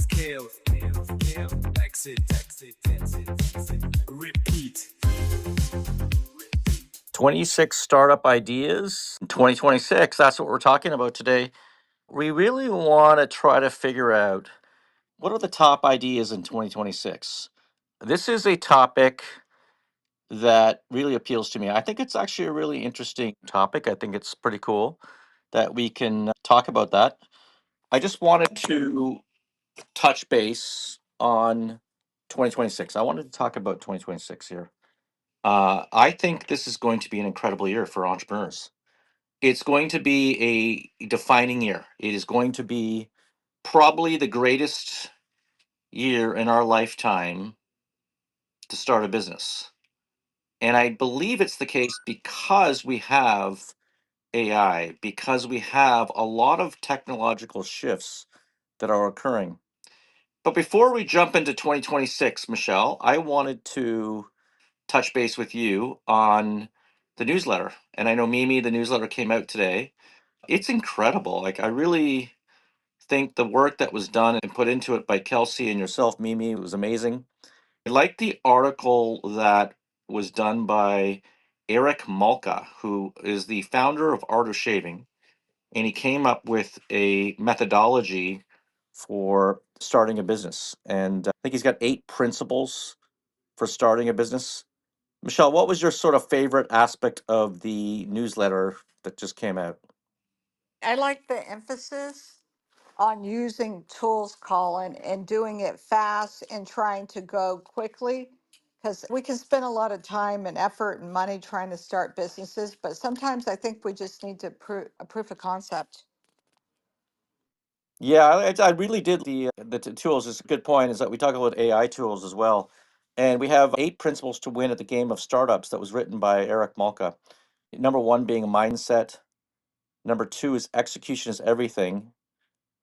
Scale, exit, repeat. 26 startup ideas. 2026, that's what we're talking about today. We really want to try to figure out what are the top ideas in 2026. This is a topic that really appeals to me. I think it's actually a really interesting topic. I think it's pretty cool that we can talk about that. I just wanted to touch base on 2026. I wanted to talk about 2026 here. I think this is going to be an incredible year for entrepreneurs. It's going to be a defining year. It is going to be probably the greatest year in our lifetime to start a business. And I believe it's the case because we have AI, because we have a lot of technological shifts that are occurring. But before we jump into 2026, Michelle, I wanted to touch base with you on the newsletter. And I know Mimi, the newsletter came out today. It's incredible. Like, I really think the work that was done and put into it by Kelsey and yourself, Mimi, was amazing. I like the article that was done by Eric Malka, who is the founder of Art of Shaving, and he came up with a methodology for starting a business. And I think he's got 8 principles for starting a business. Michelle, what was your sort of favorite aspect of the newsletter that just came out? I like the emphasis on using tools, Colin, and doing it fast and trying to go quickly. Because we can spend a lot of time and effort and money trying to start businesses, but sometimes I think we just need to a proof of concept. Yeah, I really did the tools. Is a good point. Is that we talk about AI tools as well, and we have 8 principles to win at the game of startups that was written by Eric Malka. Number 1 being mindset. Number 2 is execution is everything.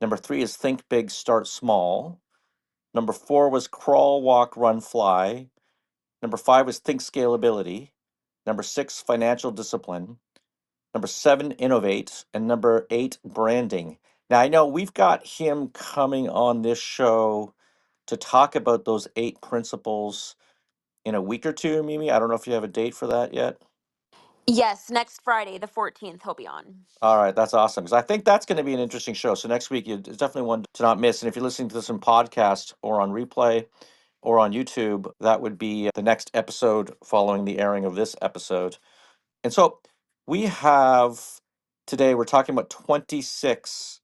Number 3 is think big, start small. Number 4 was crawl, walk, run, fly. Number 5 was think scalability. Number 6, financial discipline. Number 7, innovate. And number 8, branding. Now, I know we've got him coming on this show to talk about those 8 principles in a week or two, Mimi. I don't know if you have a date for that yet. Yes, next Friday, the 14th, he'll be on. All right, that's awesome because I think that's going to be an interesting show. So next week, it's definitely one to not miss. And if you're listening to this in podcast or on replay or on YouTube, that would be the next episode following the airing of this episode. And so we have today, we're talking about 26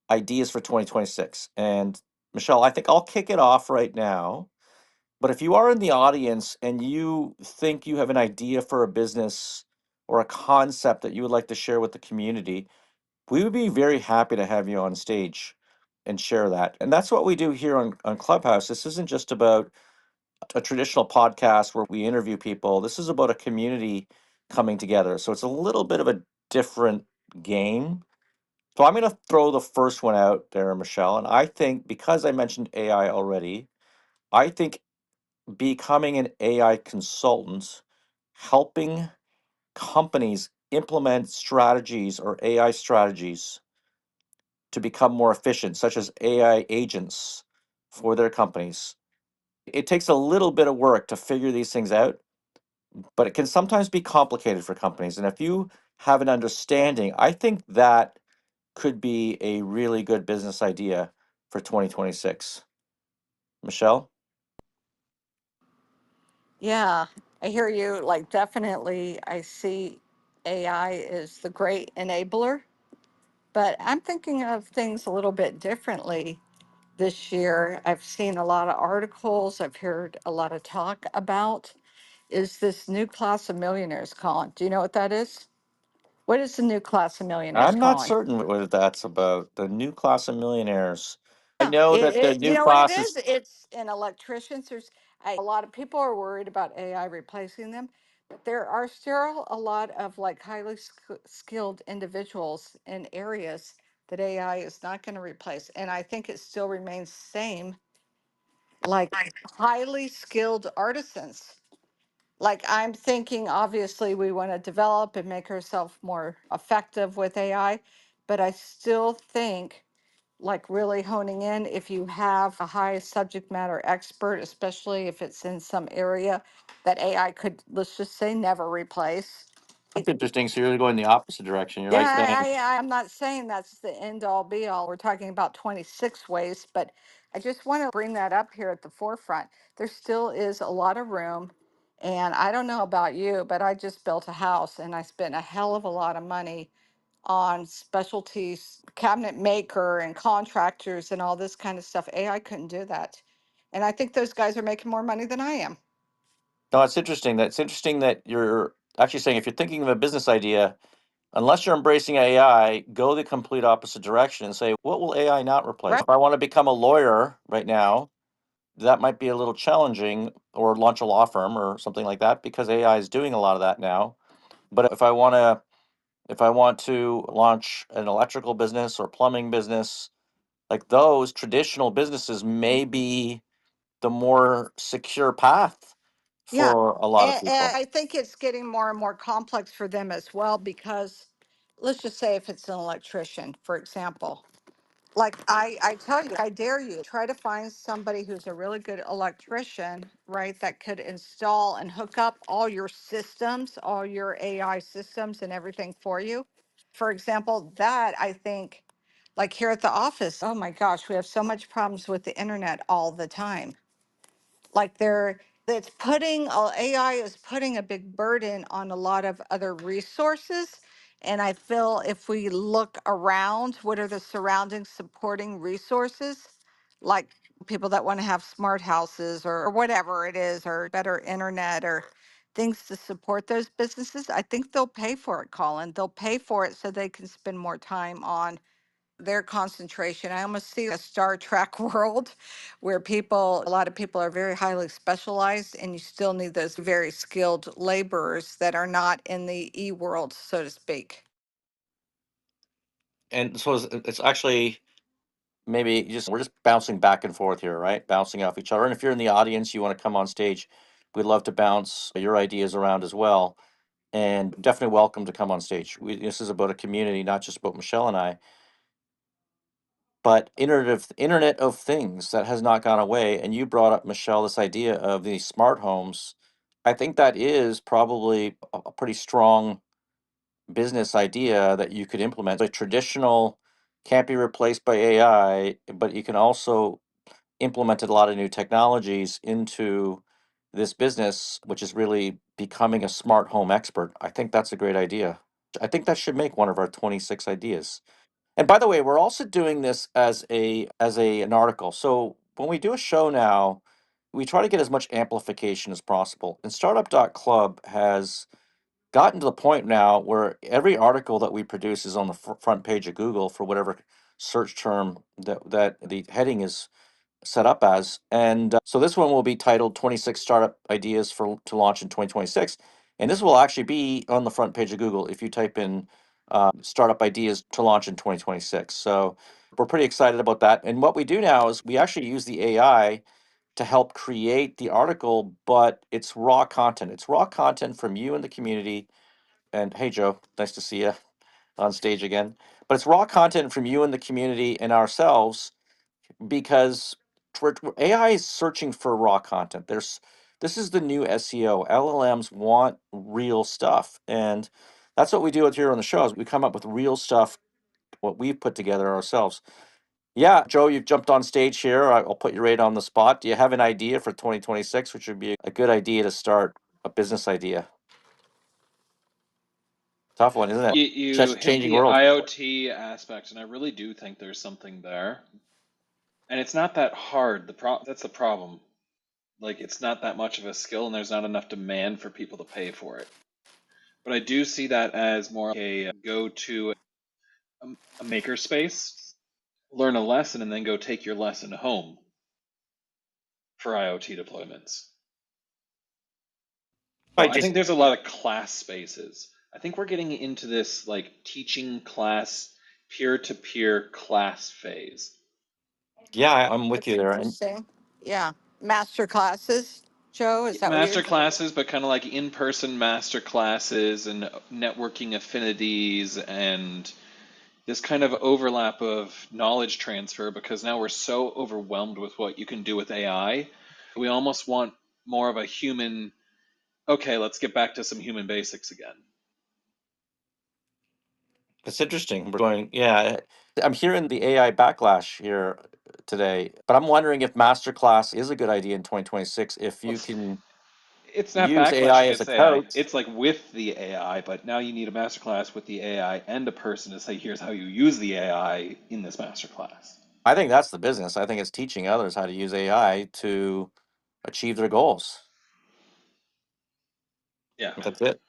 ideas for 2026. And Michelle, I think I'll kick it off right now. But if you are in the audience and you think you have an idea for a business or a concept that you would like to share with the community, we would be very happy to have you on stage and share that. And that's what we do here on Clubhouse. This isn't just about a traditional podcast where we interview people. This is about a community coming together. So it's a little bit of a different game. So I'm going to throw the first one out there, Michelle. And I think because I mentioned AI already, I think becoming an AI consultant, helping companies implement strategies or AI strategies to become more efficient, such as AI agents for their companies. It takes a little bit of work to figure these things out, but it can sometimes be complicated for companies. And if you have an understanding, I think that could be a really good business idea for 2026. Michelle? Yeah, I hear you. Like, definitely, I see AI is the great enabler, but I'm thinking of things a little bit differently this year. I've seen a lot of articles, I've heard a lot of talk about is this new class of millionaires, Colin. Do you know what that is? What is the new class of millionaires, I'm not Colin? certain what that's about. The new class of millionaires. I know that the You new know what it class is? is. It's in electricians. A lot of people are worried about AI replacing them, but there are still a lot of like highly skilled individuals in areas that AI is not going to replace. And I think it still remains same, like highly skilled artisans. Like I'm thinking, obviously, we want to develop and make ourselves more effective with AI, but I still think like really honing in. If you have a high subject matter expert, especially if it's in some area that AI could, let's just say, never replace. That's interesting. So you're going the opposite direction. You're Yeah, like saying, I'm not saying that's the end all be all. We're talking about 26 ways, but I just want to bring that up here at the forefront. There still is a lot of room. And I don't know about you, but I just built a house and I spent a hell of a lot of money on specialties, cabinet maker and contractors and all this kind of stuff. AI couldn't do that. And I think those guys are making more money than I am. no, it's interesting. That's interesting that you're actually saying if you're thinking of a business idea, unless you're embracing AI, go the complete opposite direction and say, what will AI not replace? Right. If I want to become a lawyer right now, that might be a little challenging, or launch a law firm or something like that, because AI is doing a lot of that now. But if I want to launch an electrical business or plumbing business, like those traditional businesses may be the more secure path Yeah. for a lot of And people. I think it's getting more and more complex for them as well because let's just say if it's an electrician, for example. Like I tell you, I dare you, try to find somebody who's a really good electrician, right? That could install and hook up all your systems, all your AI systems and everything for you. For example, that I think, like here at the office, oh my gosh, we have so much problems with the internet all the time. Like it's putting AI is putting a big burden on a lot of other resources. And I feel if we look around, what are the surrounding supporting resources? Like people that want to have smart houses or whatever it is, or better internet or things to support those businesses. I think they'll pay for it, Colin. They'll pay for it so they can spend more time on their concentration. I almost see a Star Trek world where a lot of people are very highly specialized, and you still need those very skilled laborers that are not in the E world, so to speak. And so it's actually maybe just we're just bouncing back and forth here, right? Bouncing off each other. And if you're in the audience, you want to come on stage, we'd love to bounce your ideas around as well. And definitely welcome to come on stage. This is about a community, not just about Michelle and I, but Internet of Things that has not gone away. And you brought up, Michelle, this idea of these smart homes. I think that is probably a pretty strong business idea that you could implement. The traditional can't be replaced by AI, but you can also implement a lot of new technologies into this business, which is really becoming a smart home expert. I think that's a great idea. I think that should make one of our 26 ideas. And by the way, we're also doing this as an article. So when we do a show now, we try to get as much amplification as possible. And startup.club has gotten to the point now where every article that we produce is on the front page of Google for whatever search term that the heading is set up as. And so this one will be titled 26 Startup Ideas for to Launch in 2026. And this will actually be on the front page of Google if you type in startup ideas to launch in 2026. So we're pretty excited about that. And what we do now is we actually use the AI to help create the article, but it's raw content. It's raw content from you and the community. And hey, Joe, nice to see you on stage again. But it's raw content from you and the community and ourselves, because AI is searching for raw content. This is the new SEO. LLMs want real stuff, and that's what we do here on the show. Is we come up with real stuff, what we've put together ourselves. Yeah, Joe, you've jumped on stage here. I'll put you right on the spot. Do you have an idea for 2026, which would be a good idea to start a business idea? Tough one, isn't it? You Just hit changing the world. IoT aspect, and I really do think there's something there. And it's not that hard. That's the problem. Like, it's not that much of a skill, and there's not enough demand for people to pay for it. But I do see that as more like a go to a maker space, learn a lesson, and then go take your lesson home for IoT deployments. So I I just think there's a lot of class spaces. I think we're getting into this like teaching class, peer-to-peer class phase. Yeah, I'm with That's you there. And interesting. Yeah. Master classes. Joe, is that what you're Master classes, but kind of like in-person master classes and networking affinities and this kind of overlap of knowledge transfer because now we're so overwhelmed with what you can do with AI. We almost want more of a human, okay, let's get back to some human basics again. It's interesting. We're going, yeah. I'm hearing the AI backlash here today, but I'm wondering if masterclass is a good idea in 2026 if Well, you can it's not use backlash AI as a against AI. coach. It's like with the AI, but now you need a masterclass with the AI and a person to say, here's how you use the AI in this masterclass. I think that's the business. I think it's teaching others how to use AI to achieve their goals. Yeah. That's it.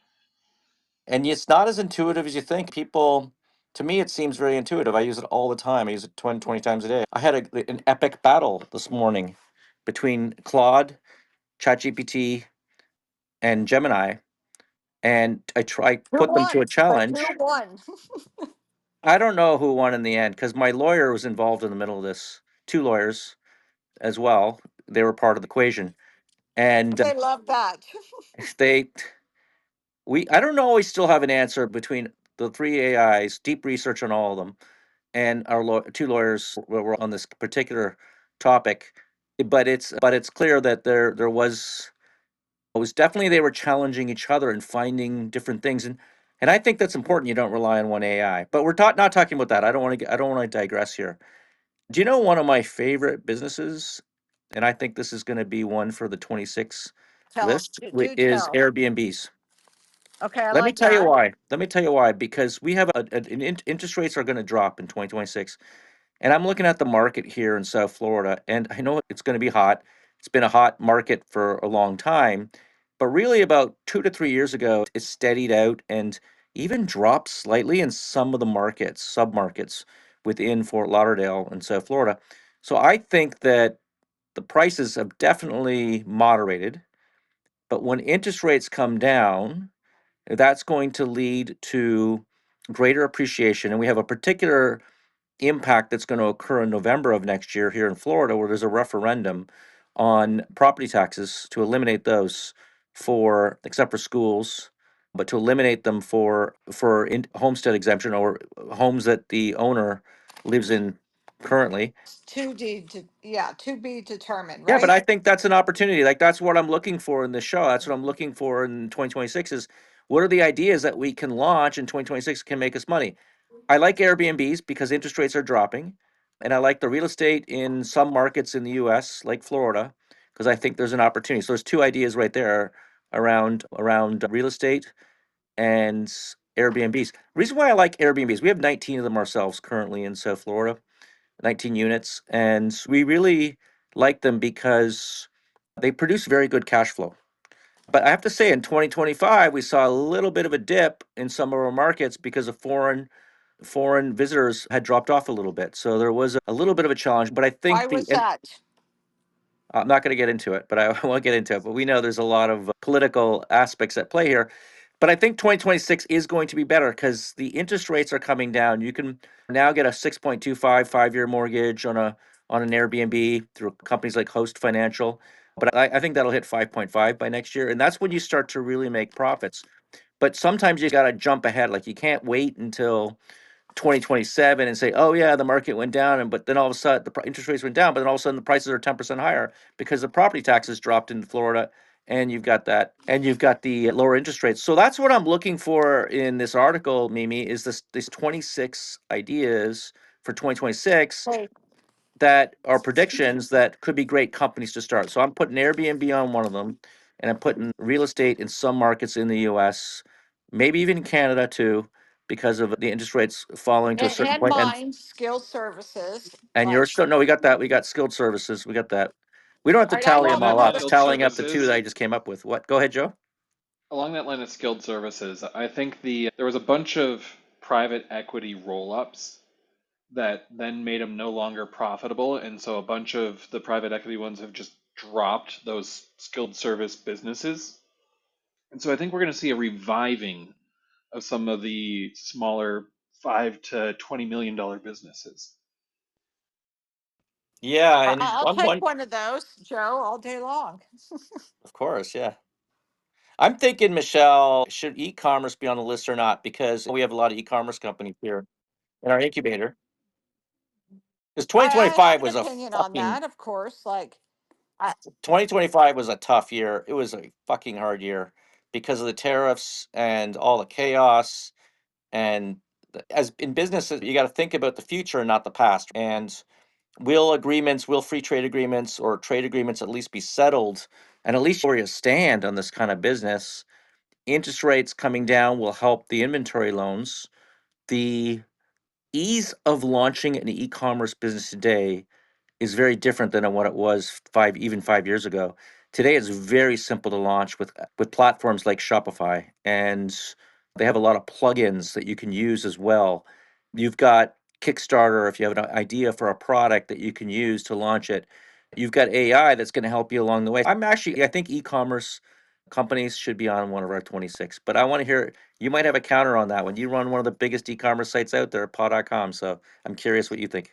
And it's not as intuitive as you think. People, to me, it seems very intuitive. I use it all the time. I use it 20 times a day. I had an epic battle this morning between Claude, ChatGPT, and Gemini, and Who put them to a won? But challenge. who won? I don't know who won in the end because my lawyer was involved in the middle of this. Two lawyers as well. They were part of the equation, and They love that. they we I don't always still have an answer between the three AIs. Deep research on all of them, and our two lawyers were on this particular topic. But it's clear that there was it was definitely they were challenging each other and finding different things, and I think that's important. You don't rely on one AI, but we're not talking about that. I don't want to digress here. Do you know one of my favorite businesses, and I think this is going to be one for the 26 Tell us. list, Do is tell. Airbnbs. Okay, I Let me like tell you that. why. Let me tell you why. Because we have interest rates are going to drop in 2026. And I'm looking at the market here in South Florida, and I know it's going to be hot. It's been a hot market for a long time, but really about 2 to 3 years ago, it steadied out and even dropped slightly in some of the markets, submarkets within Fort Lauderdale and South Florida. So I think that the prices have definitely moderated, but when interest rates come down, that's going to lead to greater appreciation. And we have a particular impact that's going to occur in November of next year here in Florida, where there's a referendum on property taxes to eliminate those for, except for schools, but to eliminate them homestead exemption or homes that the owner lives in currently. To be determined, Yeah, but right? I think that's an opportunity. Like that's what I'm looking for in this show. That's what I'm looking for in 2026 is what are the ideas that we can launch in 2026 can make us money. I like Airbnbs because interest rates are dropping, and I like the real estate in some markets in the US, like Florida, because I think there's an opportunity. So there's two ideas right there around real estate and Airbnbs. Reason why I like Airbnbs, we have 19 of them ourselves currently in South Florida, 19 units, and we really like them because they produce very good cash flow. But I have to say, in 2025, we saw a little bit of a dip in some of our markets because of foreign visitors had dropped off a little bit. So there was a little bit of a challenge. But I Why think was that? I'm not going to get into it, but I won't get into it. But we know there's a lot of political aspects at play here. But I think 2026 is going to be better because the interest rates are coming down. You can now get a 6.25 5-year mortgage on an Airbnb through companies like Host Financial. But I think that'll hit 5.5 by next year, and that's when you start to really make profits. But sometimes you got to jump ahead. Like you can't wait until 2027 and say, "Oh yeah, the market went down," and but then all of a sudden interest rates went down, but then all of a sudden the prices are 10% higher because the property taxes dropped in Florida, and you've got the lower interest rates. So that's what I'm looking for in this article, Mimi, is these 26 ideas for 2026 Hey, that are predictions that could be great companies to start. So I'm putting Airbnb on one of them, and I'm putting real estate in some markets in the US, maybe even in Canada too, because of the interest rates falling to a certain and point. mine, skilled services. And Like, you're still no, we got that. We got skilled services. We got that. We don't have to all right, I tally know, them Along I that all know line up. of It's that. skilled tallying up the two that services, I just came up with. What? Go ahead, Joe. along that line of skilled services, I think there was a bunch of private equity roll-ups that then made them no longer profitable, and so a bunch of the private equity ones have just dropped those skilled service businesses. And so I think we're going to see a reviving of some of the smaller $5 to $20 million businesses. Yeah, and I'll I'm take one. one of those, Joe, all day long. Of course, yeah. I'm thinking, Michelle, should e-commerce be on the list or not? Because we have a lot of e-commerce companies here. in our incubator. Because 2025 was a fucking Of course, like I, 2025 was a tough year. It was a fucking hard year because of the tariffs and all the chaos. And as in business, you got to think about the future and not the past. And will free trade agreements or trade agreements at least be settled? And at least where you stand on this kind of business, interest rates coming down will help the inventory loans. The ease of launching an e-commerce business today is very different than what it was 5 years ago. Today, it's very simple to launch with platforms like Shopify, and they have a lot of plugins that you can use as well. You've got Kickstarter if you have an idea for a product that you can use to launch it. You've got AI that's going to help you along the way. I think e-commerce companies should be on one of our 26, but I want to hear you might have a counter on that one. You run one of the biggest e-commerce sites out there, paw.com. So I'm curious what you think.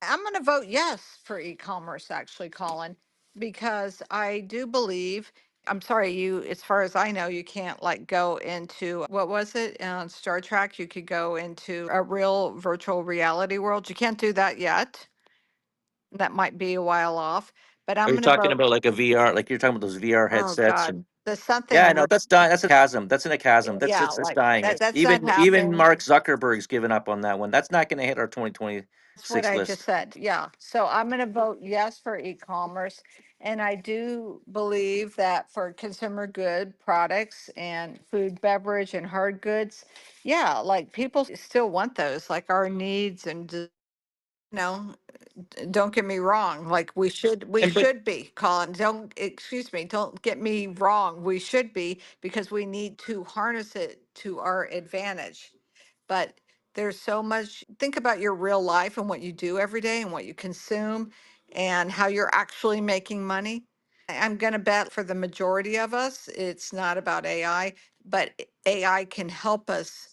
I'm going to vote yes for e-commerce, actually, Colin, because I do believe. I'm sorry, as far as I know, you can't like go into what was it on Star Trek? You could go into a real virtual reality world. You can't do that yet. That might be a while off, but Are I'm you going to talking vote. about like a VR, like you're talking about those VR Oh headsets God, and the yeah, something. no, that's dying. That's a chasm. That's in a chasm. Yeah, It's like dying. that. It's That's not even happening. Mark Zuckerberg's given up on that one. That's not going to hit our That's what 2026 I just list. said. Yeah. So I'm going to vote yes for e-commerce. And I do believe that for consumer good products and food, beverage, and hard goods, yeah, like people still want those, like our needs know, don't get me wrong, like we And but should be, Colin, don't, excuse me, don't get me wrong, we should be, because we need to harness it to our advantage. But there's so much, think about your real life and what you do every day and what you consume and how you're actually making money. I'm going to bet for the majority of us, it's not about AI, but AI can help us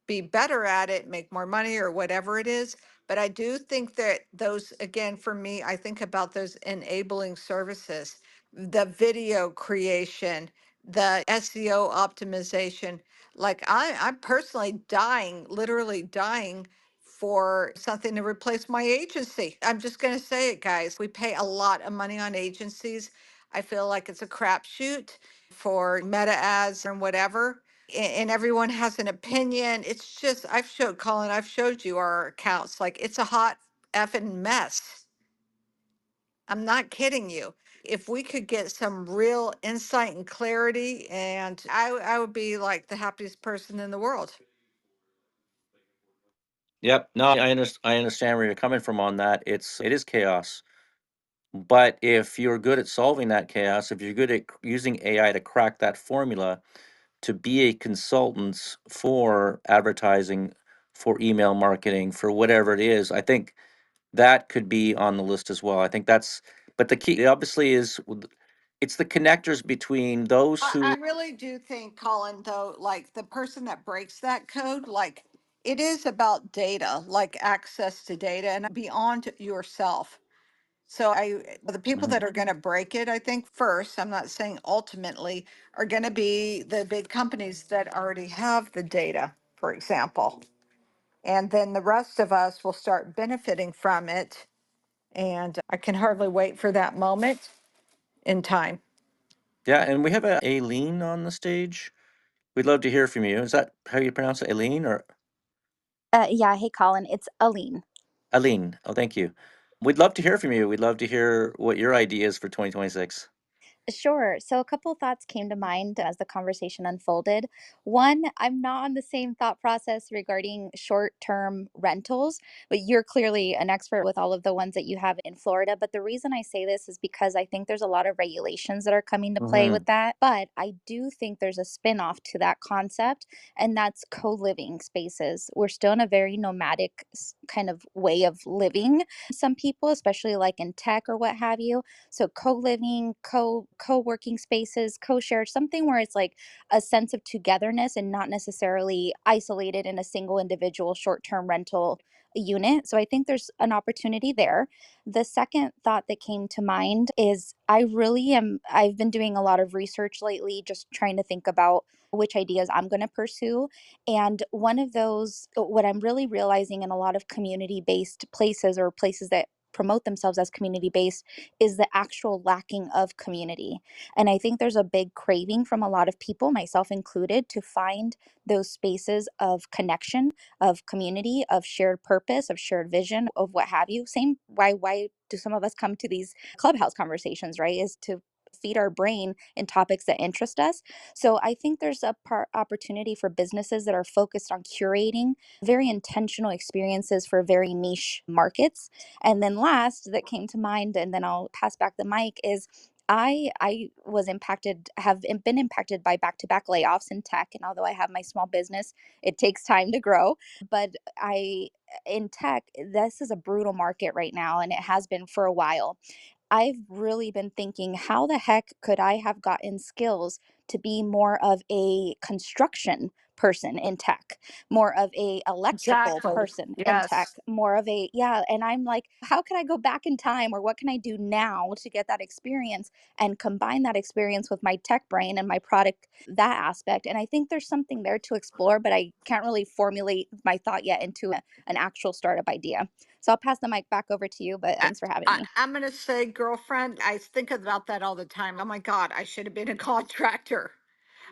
be better at it, make more money or whatever it is. But I do think that those, again, for me, I think about those enabling services, the video creation, the SEO optimization. Like I'm personally dying, literally dying for something to replace my agency. I'm just going to say it, guys. We pay a lot of money on agencies. I feel like it's a crapshoot for meta ads and whatever. And everyone has an opinion. It's just, I've showed Colin, I've showed you our accounts. Like it's a hot effing mess. I'm not kidding you. If we could get some real insight and clarity, and I would be like the happiest person in the world. yep, no, I understand where you're coming from on that. It is chaos. But if you're good at solving that chaos, if you're good at using AI to crack that formula to be a consultant for advertising, for email marketing, for whatever it is, I think that could be on the list as well. I think that's, but the key obviously is it's the connectors between those I who. really do think, Colin, though, like the person that breaks that code, like it is about data, like access to data and beyond yourself. So the people Mhm. that are going to break it, I think first, I'm not saying ultimately, are going to be the big companies that already have the data, for example. And then the rest of us will start benefiting from it. And I can hardly wait for that moment in time. Yeah, and we have a Aileen on the stage. We'd love to hear from you. Is that how you pronounce it, Aileen or Yeah, hey Colin, it's Aline. Aileen? Oh, thank you. We'd love to hear from you. We'd love to hear what your idea is for 2026. Sure. So a couple thoughts came to mind as the conversation unfolded. One, I'm not on the same thought process regarding short-term rentals, but you're clearly an expert with all of the ones that you have in Florida. But the reason I say this is because I think there's a lot of regulations that are coming to play Hmm. with that. But I do think there's a spin-off to that concept, and that's co-living spaces. We're still in a very nomadic kind of way of living. Some people, especially like in tech or what have you, so co-living, co-working spaces, co-share, something where it's like a sense of togetherness and not necessarily isolated in a single individual short-term rental unit. So I think there's an opportunity there. The second thought that came to mind is I've been doing a lot of research lately, just trying to think about which ideas I'm going to pursue. And one of those, what I'm really realizing in a lot of community based places or places that promote themselves as community based is the actual lacking of community. And I think there's a big craving from a lot of people, myself included, to find those spaces of connection, of community, of shared purpose, of shared vision, of what have you. Same why do some of us come to these clubhouse conversations, right? Is to feed our brain in topics that interest us. So I think there's a opportunity for businesses that are focused on curating very intentional experiences for very niche markets. And then last that came to mind, and then I'll pass back the mic, is I was impacted, have been impacted by back to back layoffs in tech. And although I have my small business, it takes time to grow. But I in tech, this is a brutal market right now, and it has been for a while. I've really been thinking, how the heck could I have gotten skills to be more of a construction person in tech, more of a electrical Exactly. person in tech, Yes. more of a, yeah. And I'm like, how can I go back in time, or what can I do now to get that experience and combine that experience with my tech brain and my product, that aspect? And I think there's something there to explore, but I can't really formulate my thought yet into an actual startup idea. So I'll pass the mic back over to you, but I, thanks for having me. I'm going to say, girlfriend, I think about that all the time. Oh my God, I should have been a contractor.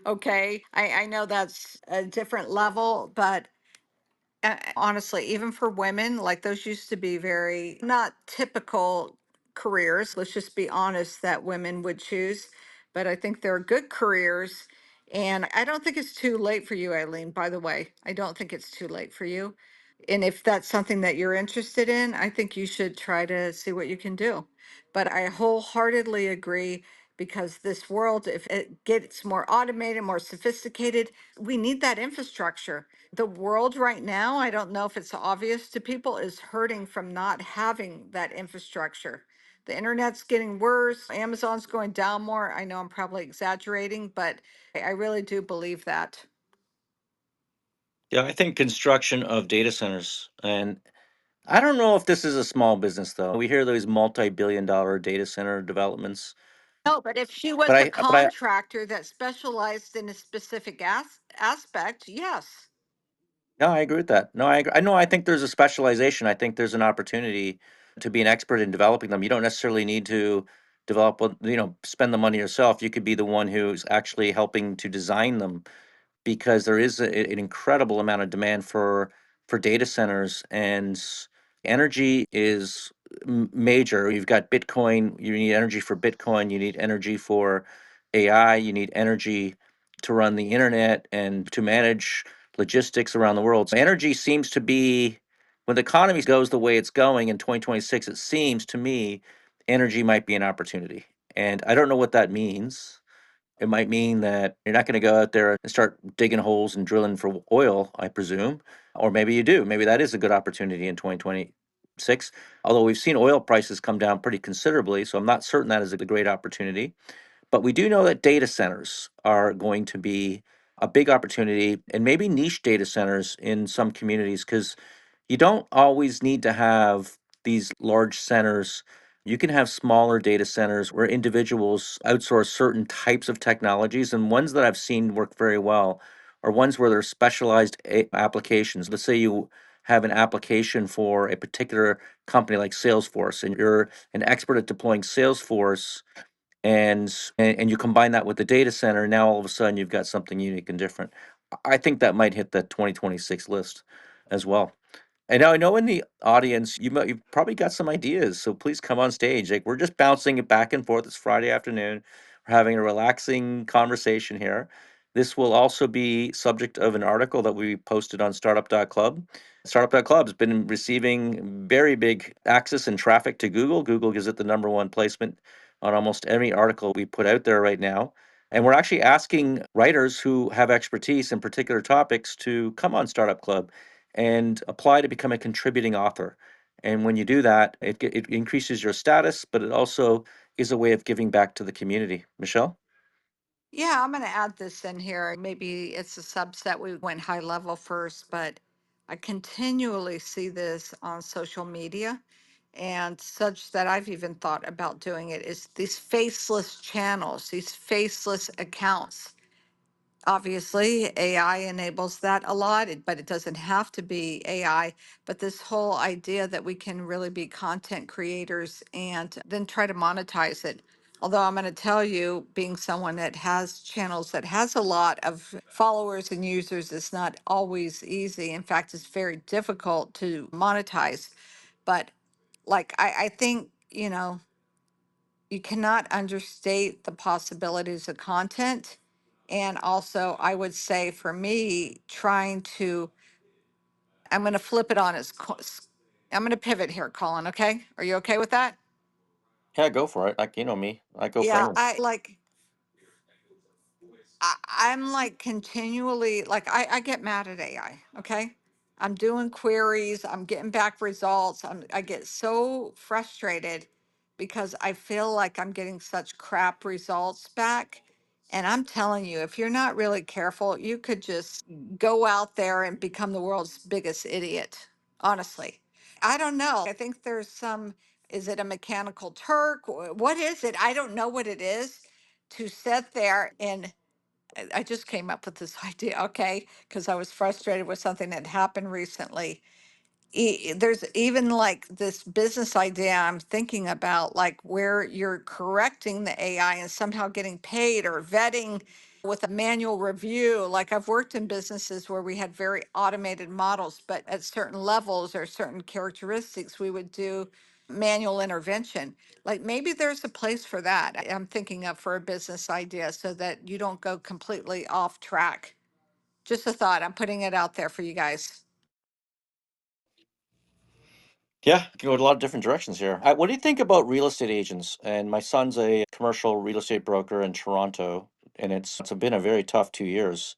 Okay. I know that's a different level, but honestly, even for women, like those used to be very not typical careers. Let's just be honest that women would choose. But I think they're good careers. And I don't think it's too late for you, Eileen, by the way. I don't think it's too late for you. And if that's something that you're interested in, I think you should try to see what you can do. But I wholeheartedly agree because this world, if it gets more automated, more sophisticated, we need that infrastructure. The world right now, I don't know if it's obvious to people, is hurting from not having that infrastructure. The internet's getting worse, Amazon's going down more. I know I'm probably exaggerating, but I really do believe that. Yeah, I think construction of data centers, and I don't know if this is a small business though. We hear those multi-billion dollar data center developments, No, but if she but was a I contractor that specialized in a specific aspect, yes. no, I agree with that. No, I agree. I know. I think there's a specialization. I think there's an opportunity to be an expert in developing them. You don't necessarily need to develop, spend the money yourself. You could be the one who's actually helping to design them because there is an incredible amount of demand for data centers, and energy is major. You've got Bitcoin, you need energy for Bitcoin, you need energy for AI, you need energy to run the internet and to manage logistics around the world. So energy seems to be, when the economy goes the way it's going in 2026, it seems to me energy might be an opportunity. And I don't know what that means. It might mean that you're not going to go out there and start digging holes and drilling for oil, I presume. Or maybe you do. Maybe that is a good opportunity in 2026. Although we've seen oil prices come down pretty considerably, so I'm not certain that is a great opportunity. But we do know that data centers are going to be a big opportunity, and maybe niche data centers in some communities, because you don't always need to have these large centers. You can have smaller data centers where individuals outsource certain types of technologies, and ones that I've seen work very well are ones where there's specialized applications. Let's say you have an application for a particular company like Salesforce, and you're an expert at deploying Salesforce, and you combine that with the data center. Now all of a sudden you've got something unique and different. I think that might hit the 2026 list as well. And I know in the audience, you've probably got some ideas, so please come on stage. Like, we're just bouncing it back and forth. It's Friday afternoon. We're having a relaxing conversation here. This will also be subject of an article that we posted on startup.club. Startup.club has been receiving very big access and traffic to Google. Google gives it the number one placement on almost every article we put out there right now. And we're actually asking writers who have expertise in particular topics to come on Startup Club and apply to become a contributing author. And when you do that, it increases your status, but it also is a way of giving back to the community. Michelle? Yeah, I'm going to add this in here. Maybe it's a subset. We went high level first, but I continually see this on social media and such that I've even thought about doing it is these faceless channels, these faceless accounts. Obviously, AI enables that a lot, but it doesn't have to be AI. But this whole idea that we can really be content creators and then try to monetize it. Although I'm going to tell you, being someone that has channels that has a lot of followers and users, it's not always easy. In fact, it's very difficult to monetize. But like, I think, you cannot understate the possibilities of content. And also, I would say for me, I'm going to flip it on I'm going to pivot here, Colin. Okay. Are you okay with that? Yeah, go for it. Like, you know me, I go for Yeah. anything. I'm like continually like I get mad at AI. Okay. I'm doing queries, I'm getting back results. I get so frustrated because I feel like I'm getting such crap results back. And I'm telling you, if you're not really careful, you could just go out there and become the world's biggest idiot. Honestly. I don't know. I think there's is it a mechanical Turk? What is it? I don't know what it is to sit there and I just came up with this idea, okay, because I was frustrated with something that happened recently. There's even like this business idea I'm thinking about, like where you're correcting the AI and somehow getting paid or vetting with a manual review. Like I've worked in businesses where we had very automated models, but at certain levels or certain characteristics, we would do manual intervention. Like maybe there's a place for that. I'm thinking of for a business idea so that you don't go completely off track. Just a thought. I'm putting it out there for you guys. Yeah, can go in a lot of different directions here. What do you think about real estate agents? And my son's a commercial real estate broker in Toronto, and it's been a very tough 2 years.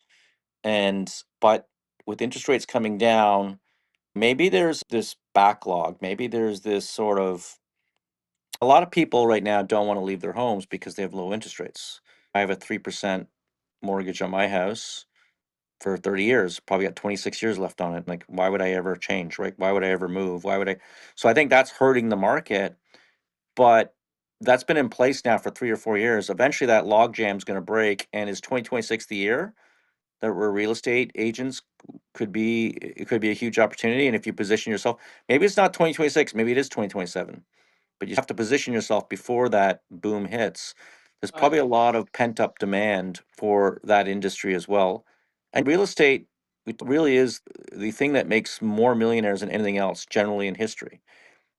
And but with interest rates coming down, maybe there's this backlog. Maybe there's this sort of a lot of people right now don't want to leave their homes because they have low interest rates. I have a 3% mortgage on my house for 30 years, probably got 26 years left on it. Like, why would I ever change, right? Why would I ever move? Why would I? So I think that's hurting the market, but that's been in place now for 3 or 4 years. Eventually, that log jam's going to break. And is 2026 the year that where real estate agents it could be a huge opportunity? And if you position yourself, maybe it's not 2026, maybe it is 2027, but you have to position yourself before that boom hits. There's I probably a lot of pent up demand for that industry as well. And real estate, it really is the thing that makes more millionaires than anything else generally in history.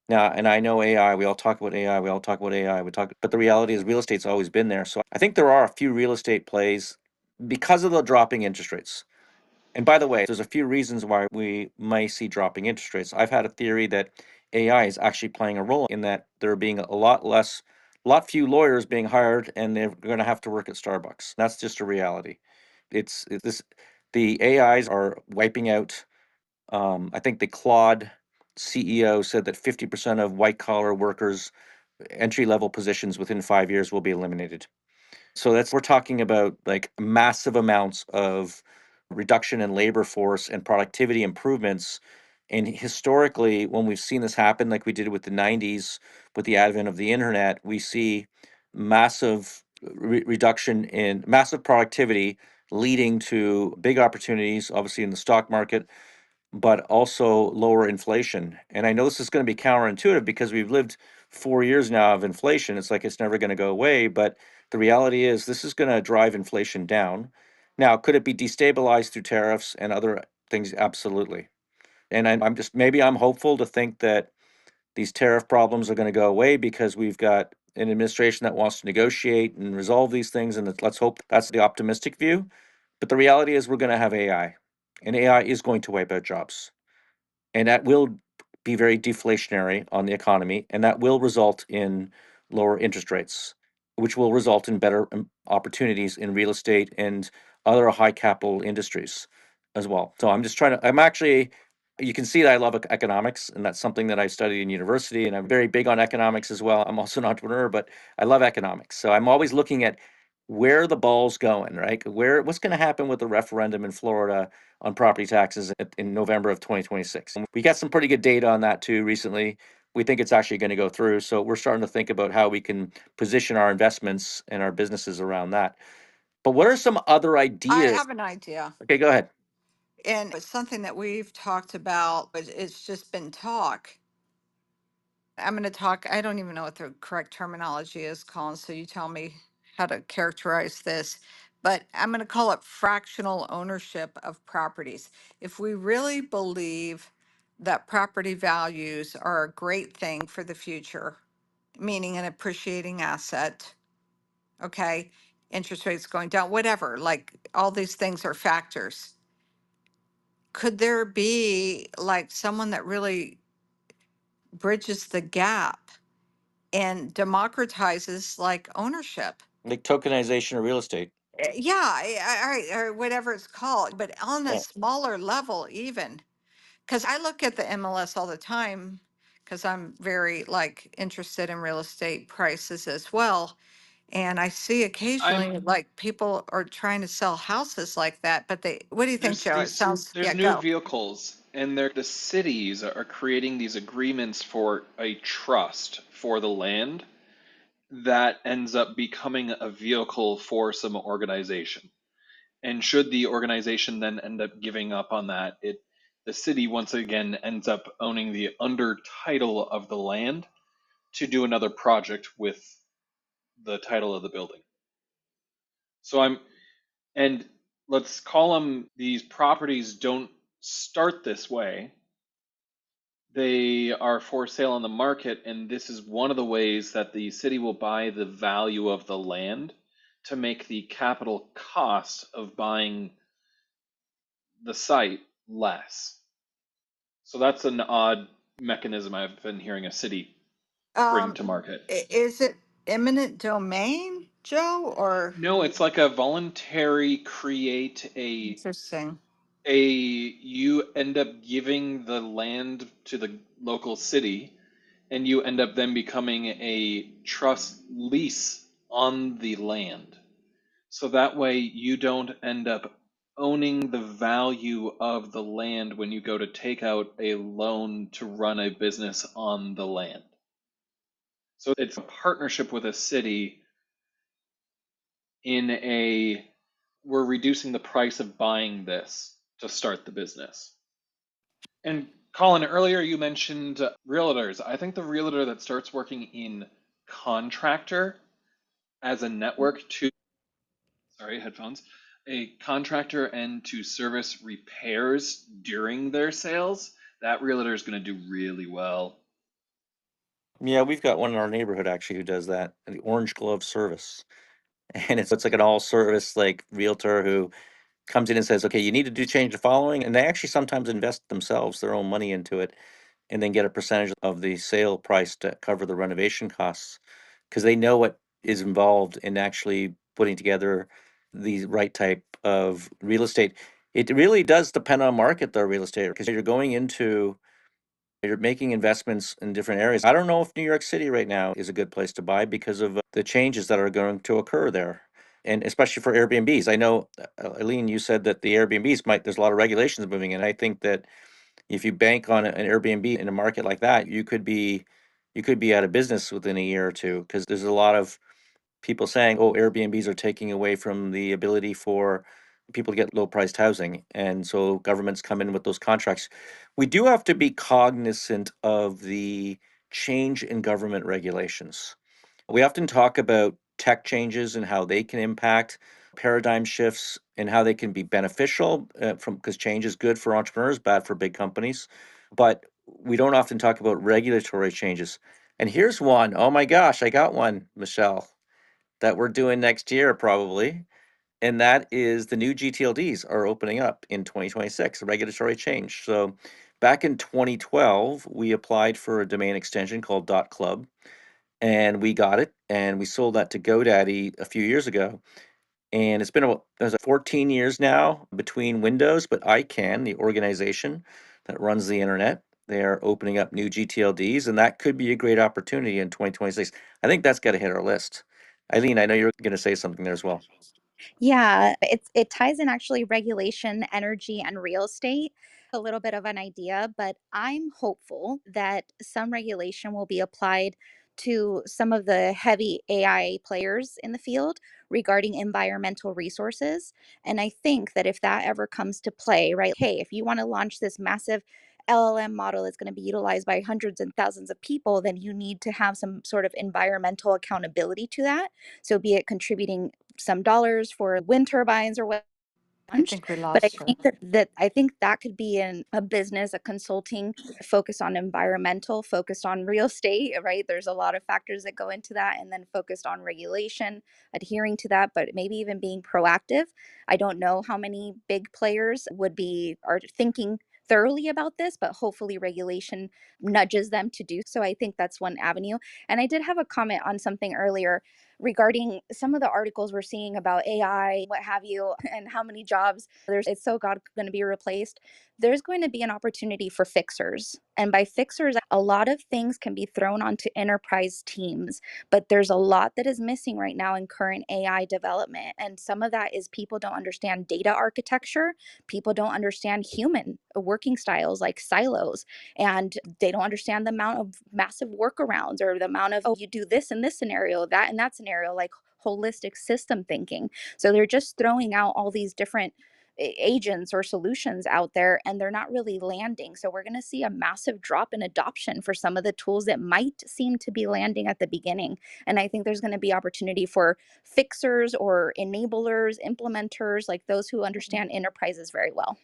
Now, and I know AI, we all talk about AI, we all talk about AI, but the reality is real estate's always been there. So I think there are a few real estate plays because of the dropping interest rates. And by the way, there's a few reasons why we may see dropping interest rates. I've had a theory that AI is actually playing a role in that there being a lot few lawyers being hired, and they're going to have to work at Starbucks. That's just a reality. It's this, the AIs are wiping out. I think the Claude CEO said that 50% of white collar workers, entry level positions within 5 years will be eliminated. So we're talking about like massive amounts of reduction in labor force and productivity improvements. And historically, when we've seen this happen, like we did with the 90s, with the advent of the internet, we see massive reduction in massive productivity leading to big opportunities, obviously in the stock market, but also lower inflation. And I know this is going to be counterintuitive because we've lived 4 years now of inflation. It's like it's never going to go away. But the reality is, this is going to drive inflation down. Now, could it be destabilized through tariffs and other things? Absolutely. And I'm just, maybe I'm hopeful to think that these tariff problems are going to go away because we've got an administration that wants to negotiate and resolve these things. And let's hope that's the optimistic view. But the reality is, we're going to have AI, and AI is going to wipe out jobs, and that will be very deflationary on the economy, and that will result in lower interest rates, which will result in better opportunities in real estate and other high capital industries as well. So I'm just trying to, I'm actually You can see that I love economics, and that's something that I studied in university, and I'm very big on economics as well. I'm also an entrepreneur, but I love economics. So I'm always looking at where the ball's going, right? What's going to happen with the referendum in Florida on property taxes in November of 2026. And we got some pretty good data on that too recently. We think it's actually going to go through. So we're starting to think about how we can position our investments and our businesses around that. But what are some other ideas? An idea. Okay, go ahead. It's something that we've talked about, but it's just been talk. I'm going to talk, I don't even know what the correct terminology is, Colin, so you tell me how to characterize this. But I'm going to call it fractional ownership of properties. If we really believe that property values are a great thing for the future, meaning an appreciating asset, okay, interest rates going down, whatever, like all these things are factors. Could there be like someone that really bridges the gap and democratizes like ownership? Like tokenization of real estate. Yeah, or whatever it's called, but on a Yeah. smaller level, even. Because I look at the MLS all the time, because I'm very like interested in real estate prices as well. And I see I'm occasionally like people are trying to sell houses like that, but what do you think, there's Joe? It sounds, there's yeah, new go. vehicles, and the cities are creating these agreements for a trust for the land that ends up becoming a vehicle for some organization. And should the organization then end up giving up on that, the city once again ends up owning the under title of the land to do another project with the title of the building. So and let's call them, these properties don't start this way. They are for sale on the market, and this is one of the ways that the city will buy the value of the land to make the capital cost of buying the site less. So that's an odd mechanism I've been hearing a city bring to market. Is it eminent domain, Joe, or No, it's like a voluntary create interesting? you end up giving the land to the local city, and you end up then becoming a trust lease on the land. So that way you don't end up owning the value of the land when you go to take out a loan to run a business on the land. So it's a partnership with a city in a, we're reducing the price of buying this to start the business. And Colin, earlier you mentioned realtors. I think the realtor that starts working in contractor as a network to, sorry, headphones, a contractor and to service repairs during their sales, that realtor is going to do really well. Yeah, we've got one in our neighborhood actually who does that, the Orange Glove service. And it's like an all service like realtor who comes in and says, okay, you need to do change the following. And they actually sometimes invest themselves their own money into it and then get a percentage of the sale price to cover the renovation costs because they know what is involved in actually putting together the right type of real estate. It really does depend on market though, real estate, because you're making investments in different areas. I don't know if New York City right now is a good place to buy because of the changes that are going to occur there. And especially for Airbnbs. I know, Eileen, you said that the Airbnbs there's a lot of regulations moving in. I think that if you bank on an Airbnb in a market like that, you could be out of business within a year or two because there's a lot of people saying, "Oh, Airbnbs are taking away from the ability for people to get low-priced housing," and so governments come in with those contracts. We do have to be cognizant of the change in government regulations. We often talk about tech changes and how they can impact paradigm shifts and how they can be beneficial from because change is good for entrepreneurs, bad for big companies. But we don't often talk about regulatory changes. And here's one. Oh my gosh, I got one, Michelle, that we're doing next year probably. And that is the new GTLDs are opening up in 2026, a regulatory change. So back in 2012, we applied for a domain extension called .club and we got it and we sold that to GoDaddy a few years ago. And it's been about there's 14 years now between windows, but ICANN, the organization, that runs the internet. They are opening up new GTLDs, and that could be a great opportunity in 2026. I think that's got to hit our list. Eileen, I know you're going to say something there as well. Yeah, it ties in actually regulation, energy, and real estate. A little bit of an idea, but I'm hopeful that some regulation will be applied to some of the heavy AI players in the field regarding environmental resources. And I think that if that ever comes to play, right, hey, if you want to launch this massive LLM model that's going to be utilized by hundreds and thousands of people, then you need to have some sort of environmental accountability to that. So, be it contributing some dollars for wind turbines or what I launched. think we But I lost her. think that I think that could be in a business, a consulting focused on environmental, focused on real estate, right? There's a lot of factors that go into that, and then focused on regulation, adhering to that, but maybe even being proactive. I don't know how many big players are thinking thoroughly about this, but hopefully regulation nudges them to do so. I think that's one avenue. And I did have a comment on something earlier regarding some of the articles we're seeing about AI, what have you, and how many jobs it's so God going to be replaced. There's going to be an opportunity for fixers. And by fixers, a lot of things can be thrown onto enterprise teams, but there's a lot that is missing right now in current AI development. And some of that is people don't understand data architecture, people don't understand human working styles like silos, and they don't understand the amount of massive workarounds or the amount of, oh, you do this in this scenario, that in that scenario, like holistic system thinking. So they're just throwing out all these different agents or solutions out there, and they're not really landing. So we're going to see a massive drop in adoption for some of the tools that might seem to be landing at the beginning. And I think there's going to be opportunity for fixers or enablers, implementers, like those who understand enterprises very well.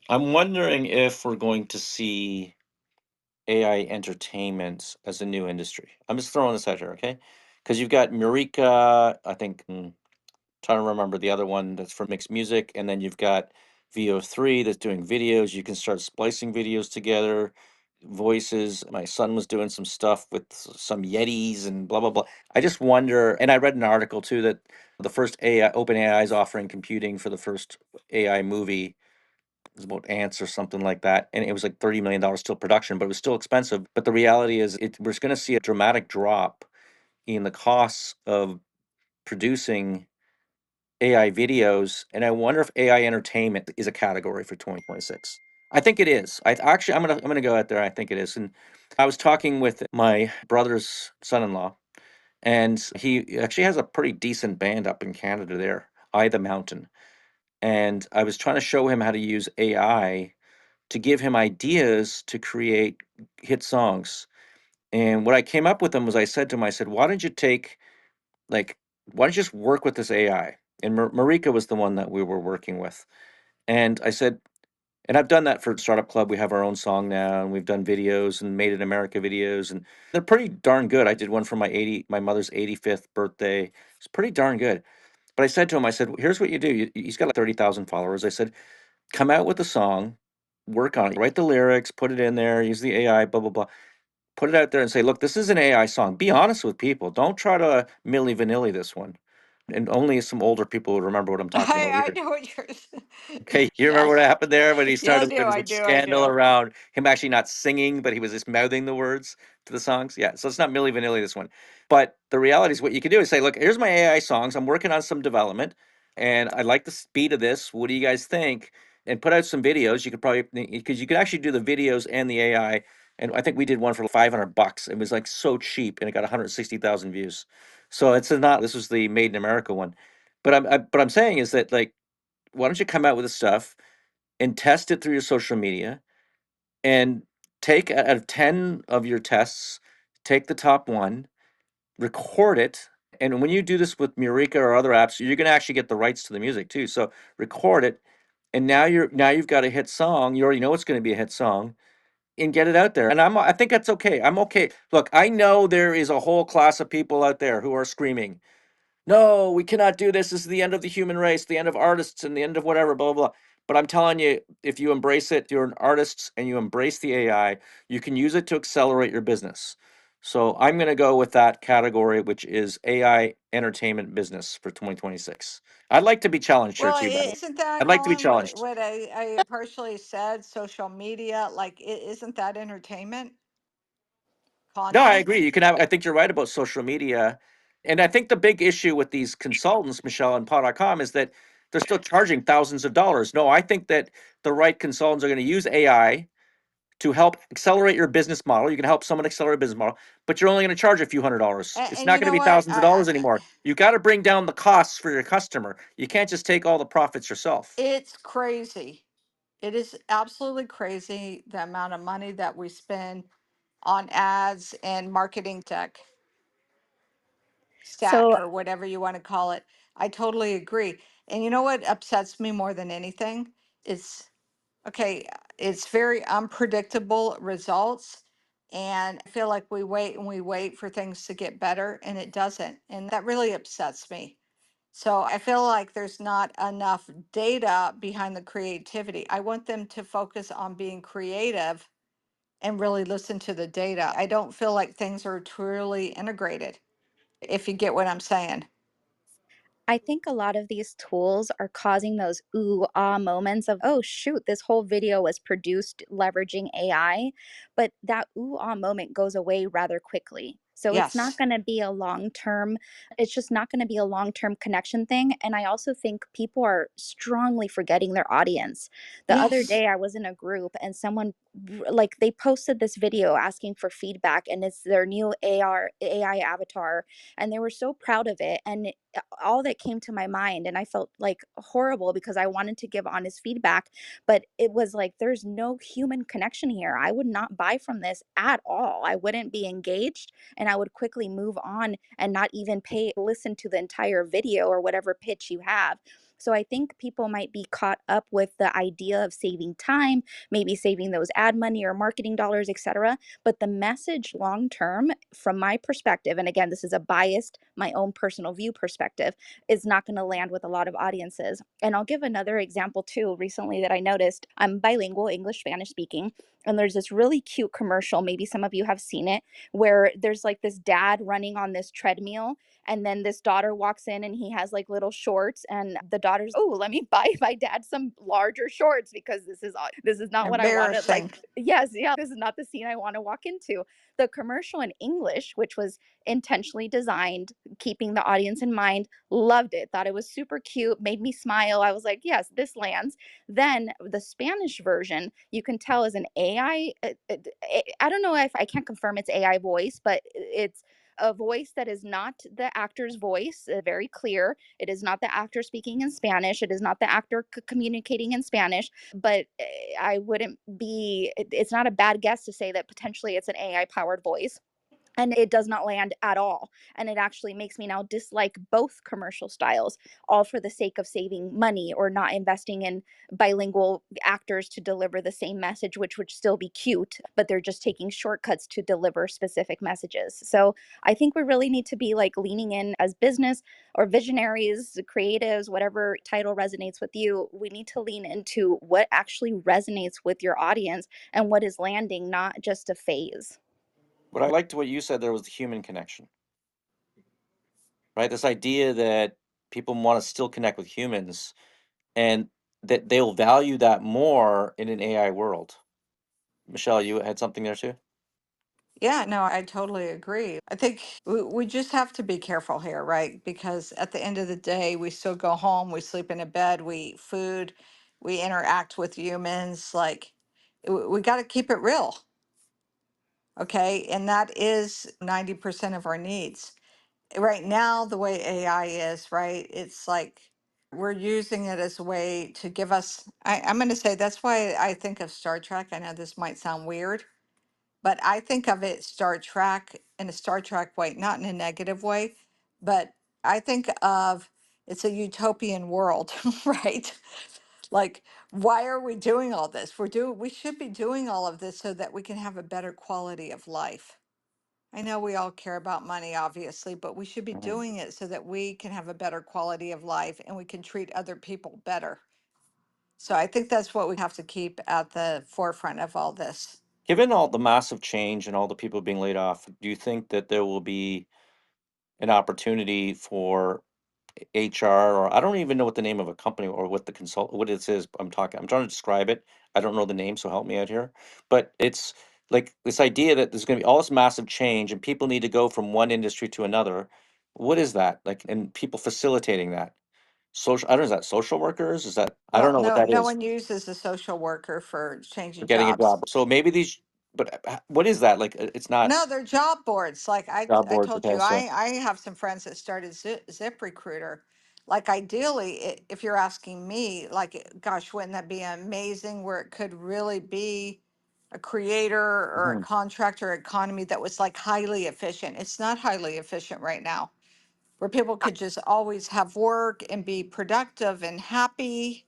I'm wondering if we're going to see AI entertainment as a new industry. I'm just throwing this out here, okay? Because you've got Murica, I think, trying to remember the other one that's for mixed music, and then you've got VO3 that's doing videos. You can start splicing videos together, voices. My son was doing some stuff with some Yetis and blah blah blah. I just wonder, and I read an article too that the first AI, OpenAI is offering computing for the first AI movie. It was about ants or something like that, and it was like $30 million still production, but it was still expensive. But the reality is, we're going to see a dramatic drop in the costs of producing AI videos, and I wonder if AI entertainment is a category for 2026. I think it is. I'm gonna go out there. I think it is. And I was talking with my brother's son-in-law, and he actually has a pretty decent band up in Canada there, I the Mountain. And I was trying to show him how to use AI to give him ideas to create hit songs. And what I came up with him was I said to him, I said, why don't you take like why don't you just work with this AI? And Marika was the one that we were working with. And I said, and I've done that for Startup Club. We have our own song now, and we've done videos and Made in America videos, and they're pretty darn good. I did one for my mother's 85th birthday. It's pretty darn good. But I said to him, I said, here's what you do. He's got like 30,000 followers. I said, come out with a song, work on it, write the lyrics, put it in there, use the AI, blah blah blah. Put it out there and say, look, this is an AI song. Be honest with people. Don't try to Milli Vanilli this one. And only some older people would remember what I'm talking about. I know what you're Okay, you remember what Yes. happened there when he Yeah, I started do. with I his do. I scandal do. around him actually not singing, but he was just mouthing the words to the songs? Yeah, so it's not Milli Vanilli, this one. But the reality is what you can do is say, look, here's my AI songs. I'm working on some development, and I like the speed of this. What do you guys think? And put out some videos. You could probably, because you could actually do the videos and the AI. And I think we did one for $500. It was like so cheap, and it got 160,000 views. So it's not. This was the Made in America one. But I'm saying is that, like, why don't you come out with the stuff and test it through your social media, and take out of 10 of your tests, take the top one, record it. And when you do this with Murica or other apps, you're going to actually get the rights to the music too. So record it, and now you've got a hit song. You already know it's going to be a hit song, and get it out there. And I think that's okay. I'm okay. Look, I know there is a whole class of people out there who are screaming, no, we cannot do this. This is the end of the human race, the end of artists, and the end of whatever, blah, blah, blah. But I'm telling you, if you embrace it, you're an artist and you embrace the AI, you can use it to accelerate your business. So I'm going to go with that category, which is AI entertainment business for 2026. I'd like to be challenged here Well, too, by the way. isn't that, I'd like to be Colin, challenged. what I partially said? Social media, like, isn't that entertainment No, I content? agree. You can have, I think you're right about social media. And I think the big issue with these consultants, Michelle and Pod.com, is that they're still charging thousands of dollars. No, I think that the right consultants are going to use AI to help accelerate your business model. You can help someone accelerate a business model, but you're only going to charge a few $100s. It's And not you going to know be what? thousands of dollars anymore. You got to bring down the costs for your customer. You can't just take all the profits yourself. It's crazy. It is absolutely crazy the amount of money that we spend on ads and marketing tech stack So or whatever you want to call it. I totally agree. And you know what upsets me more than anything is, okay, it's very unpredictable results. And I feel like we wait and we wait for things to get better and it doesn't. And that really upsets me. So I feel like there's not enough data behind the creativity. I want them to focus on being creative and really listen to the data. I don't feel like things are truly integrated, if you get what I'm saying. I think a lot of these tools are causing those ooh ah moments of, oh shoot, this whole video was produced leveraging AI. But that ooh ah moment goes away rather quickly. So it's not Yes. going to be a long term, it's just not going to be a long term connection thing. And I also think people are strongly forgetting their audience. The other Yes. day, I was in a group and someone, like, they posted this video asking for feedback, and it's their new AI avatar, and they were so proud of it. And all that came to my mind, and I felt like horrible because I wanted to give honest feedback, but it was like there's no human connection here. I would not buy from this at all. I wouldn't be engaged, and I would quickly move on and not even pay listen to the entire video or whatever pitch you have. So I think people might be caught up with the idea of saving time, maybe saving those ad money or marketing dollars, etc. But the message long term, from my perspective, and again, this is a biased, my own personal view perspective, is not going to land with a lot of audiences. And I'll give another example too. Recently, that I noticed, I'm bilingual, English, Spanish speaking. And there's this really cute commercial, maybe some of you have seen it, where there's like this dad running on this treadmill, and then this daughter walks in and he has like little shorts, and the daughter's, oh, let me buy my dad some larger shorts because this is not what I wanted. Like, Embarrassing. yes, yeah, this is not the scene I want to walk into. The commercial in English, which was intentionally designed, keeping the audience in mind, loved it, thought it was super cute, made me smile. I was like, yes, this lands. Then the Spanish version, you can tell is an AI. I don't know if I can't confirm it's AI voice, but it's a voice that is not the actor's voice, very clear. It is not the actor speaking in Spanish. It is not the actor communicating in Spanish. But I wouldn't be, it's not a bad guess to say that potentially it's an AI powered voice, and it does not land at all. And it actually makes me now dislike both commercial styles, all for the sake of saving money or not investing in bilingual actors to deliver the same message, which would still be cute, but they're just taking shortcuts to deliver specific messages. So I think we really need to be like leaning in as business or visionaries, creatives, whatever title resonates with you. We need to lean into what actually resonates with your audience and what is landing, not just a phase. What I liked what you said there was the human connection, right? This idea that people want to still connect with humans and that they'll value that more in an AI world. Michelle, you had something there too? Yeah, no, I totally agree. I think we just have to be careful here, right? Because at the end of the day, we still go home, we sleep in a bed, we eat food, we interact with humans. Like, we got to keep it real, okay? And that is 90% of our needs. Right now, the way AI is, right? It's like we're using it as a way to give us, I'm going to say that's why I think of Star Trek. I know this might sound weird, but I think of it Star Trek in a Star Trek way, not in a negative way, but I think of it's a utopian world, right? Like, why are we doing all this? We should be doing all of this so that we can have a better quality of life. I know we all care about money, obviously, but we should be Mhm. doing it so that we can have a better quality of life and we can treat other people better. So I think that's what we have to keep at the forefront of all this. Given all the massive change and all the people being laid off, do you think that there will be an opportunity for HR, or I don't even know what the name of a company or what the what it is I'm trying to describe it. I don't know the name, so help me out here. But it's like this idea that there's going to be all this massive change and people need to go from one industry to another. What is that? Like, and people facilitating that. Social, I don't know, is that social workers? Is that, I don't Well, know what no, that no is one uses a social worker for for changing getting a jobs. job. So maybe these, but what is that? Like, it's not No, they're job boards. Like job I boards. told Okay, you, so I have some friends that started ZipRecruiter. Like ideally, if you're asking me, like, gosh, wouldn't that be amazing where it could really be a creator or a mhm. contractor economy that was like highly efficient. It's not highly efficient right now, where people could just always have work and be productive and happy.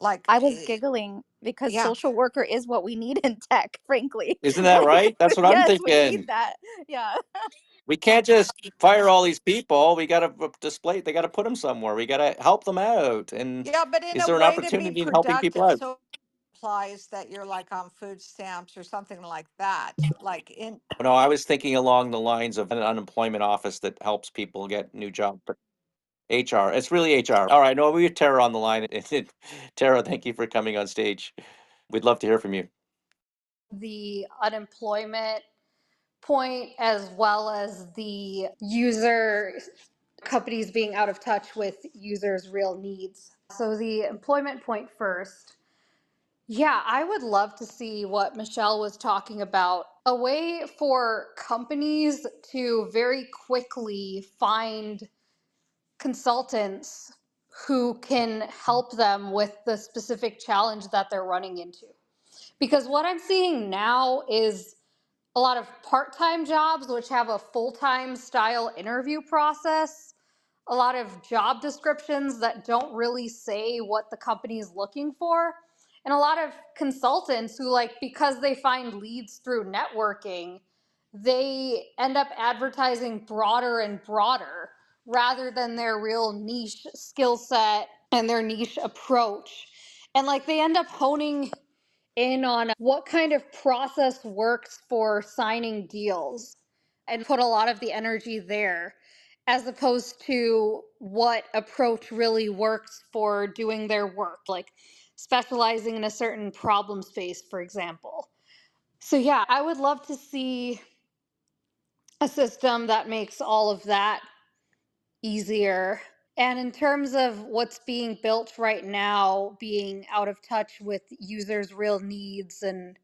Like, I was giggling because yeah. social worker is what we need in tech, frankly. Isn't that Like, right? That's what I'm yes, we need thinking. that. Yeah. We can't just fire all these people. We got to display. They got to put them somewhere. We got to help them out. And Yeah, but in is a there an way to be opportunity in helping people productive. out? So implies that you're like on food stamps or something like that. Like in, No, I was thinking along the lines of an unemployment office that helps people get new jobs. But HR, it's really HR. All right, no, we have Tara on the line. Tara, thank you for coming on stage. We'd love to hear from you. The unemployment point as well as the user companies being out of touch with users' real needs. So, the employment point first. Yeah, I would love to see what Michelle was talking about, a way for companies to very quickly find consultants who can help them with the specific challenge that they're running into. Because what I'm seeing now is a lot of part-time jobs which have a full-time style interview process, a lot of job descriptions that don't really say what the company is looking for, and a lot of consultants who, like, because they find leads through networking, they end up advertising broader and broader rather than their real niche skill set and their niche approach. And like they end up honing in on what kind of process works for signing deals and put a lot of the energy there as opposed to what approach really works for doing their work, like specializing in a certain problem space, for example. So, yeah, I would love to see a system that makes all of that easier. And in terms of what's being built right now, being out of touch with users' real needs and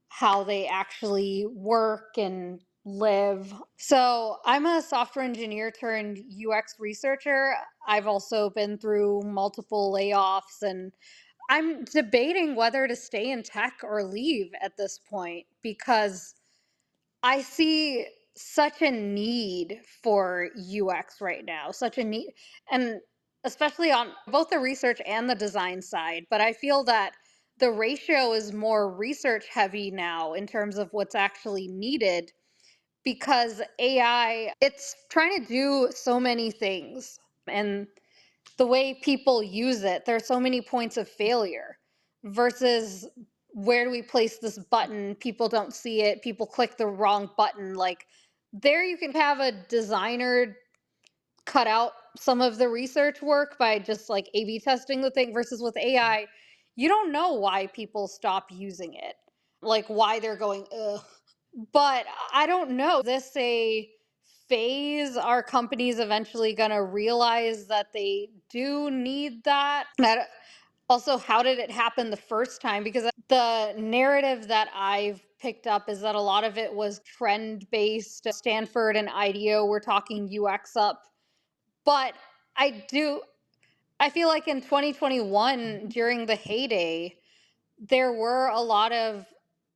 how they actually work and live. So, I'm a software engineer turned UX researcher. I've also been through multiple layoffs, and I'm debating whether to stay in tech or leave at this point because I see such a need for UX right now, such a need, and especially on both the research and the design side. But I feel that the ratio is more research heavy now in terms of what's actually needed because AI, it's trying to do so many things. And the way people use it, there are so many points of failure versus where do we place this button? People don't see it. People click the wrong button. Like there, you can have a designer cut out some of the research work by just like A/B testing the thing versus with AI, you don't know why people stop using it, like why they're going, ugh. But I don't know. Is this a phase? Are companies eventually going to realize that they do need that? That also, how did it happen the first time? Because the narrative that I've picked up is that a lot of it was trend based. Stanford and IDEO were talking UX up. But I do, I feel like in 2021, during the heyday, there were a lot of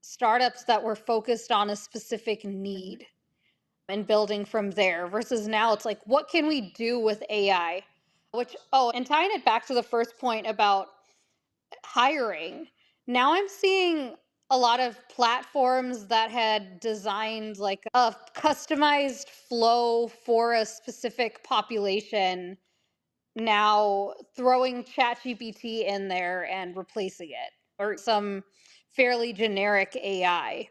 startups that were focused on a specific need and building from there versus now it's like what can we do with AI, which, oh, and tying it back to the first point about hiring, now I'm seeing a lot of platforms that had designed like a customized flow for a specific population now throwing ChatGPT in there and replacing it, or some fairly generic AI.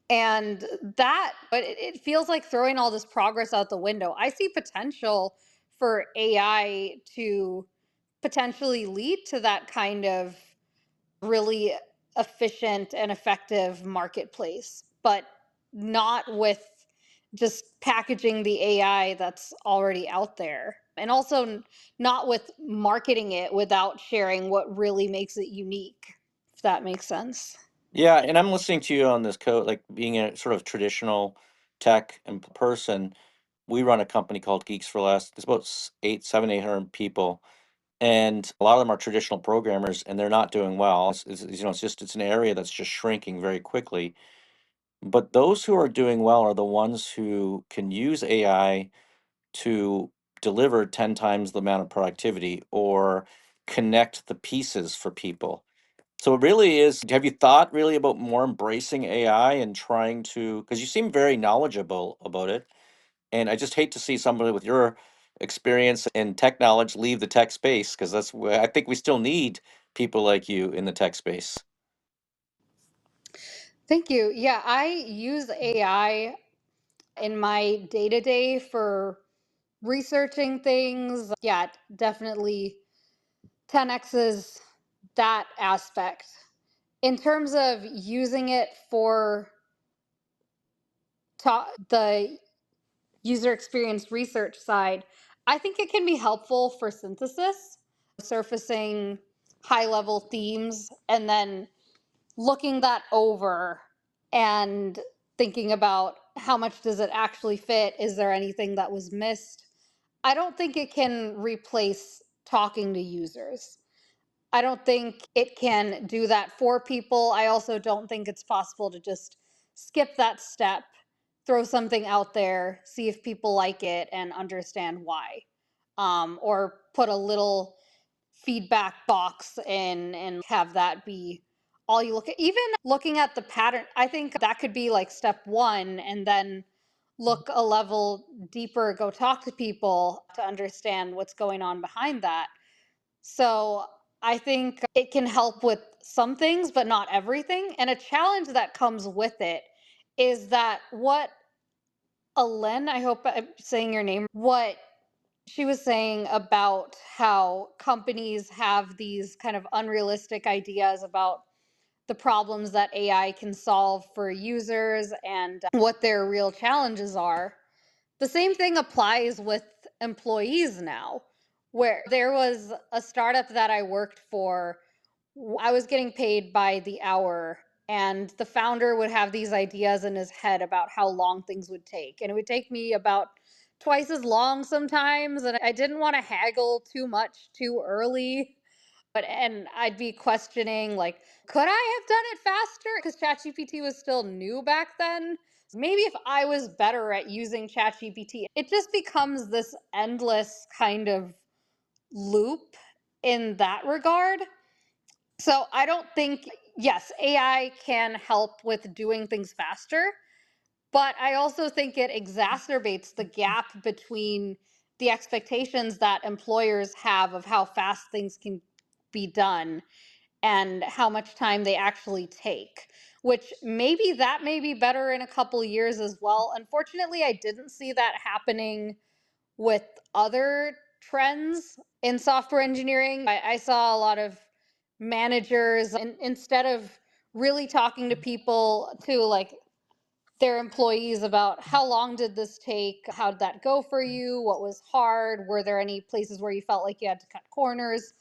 And that, but it feels like throwing all this progress out the window. I see potential for AI to potentially lead to that kind of really efficient and effective marketplace, but not with just packaging the AI that's already out there. And also not with marketing it without sharing what really makes it unique, if that makes sense. Yeah, and I'm listening to you on this code, like being a sort of traditional tech and person. We run a company called Geeks for Less. It's about 800 people, and a lot of them are traditional programmers, and they're not doing well. It's an area that's just shrinking very quickly. But those who are doing well are the ones who can use AI to deliver 10 times the amount of productivity or connect the pieces for people. So it really is. Have you thought really about more embracing AI and trying to, because you seem very knowledgeable about it. And I just hate to see somebody with your experience and tech knowledge leave the tech space, because that's where I think we still need people like you in the tech space. Thank you. Yeah, I use AI in my day to day for researching things. Yeah, it definitely 10x's that aspect. In terms of using it for the user experience research side, I think it can be helpful for synthesis, surfacing high level themes, and then looking that over and thinking about how much does it actually fit? Is there anything that was missed? I don't think it can replace talking to users. I don't think it can do that for people. I also don't think it's possible to just skip that step, throw something out there, see if people like it, and understand why. Or put a little feedback box in and have that be all you look at. Even looking at the pattern, I think that could be like step one, and then look a level deeper, go talk to people to understand what's going on behind that. So I think it can help with some things, but not everything. And a challenge that comes with it is that what Alen, I hope I'm saying your name, what she was saying about how companies have these kind of unrealistic ideas about the problems that AI can solve for users and what their real challenges are. The same thing applies with employees now, where there was a startup that I worked for. I was getting paid by the hour, and the founder would have these ideas in his head about how long things would take. And it would take me about twice as long sometimes. And I didn't want to haggle too much too early. And I'd be questioning, like, could I have done it faster? Because ChatGPT was still new back then. Maybe if I was better at using ChatGPT, it just becomes this endless kind of loop in that regard. So I don't think, yes, AI can help with doing things faster, but I also think it exacerbates the gap between the expectations that employers have of how fast things can be done and how much time they actually take, which maybe that may be better in a couple years as well. Unfortunately, I didn't see that happening with other trends in software engineering. I saw a lot of managers, instead of really talking to people, to like their employees about how long did this take? How did that go for you? What was hard? Were there any places where you felt like you had to cut corners?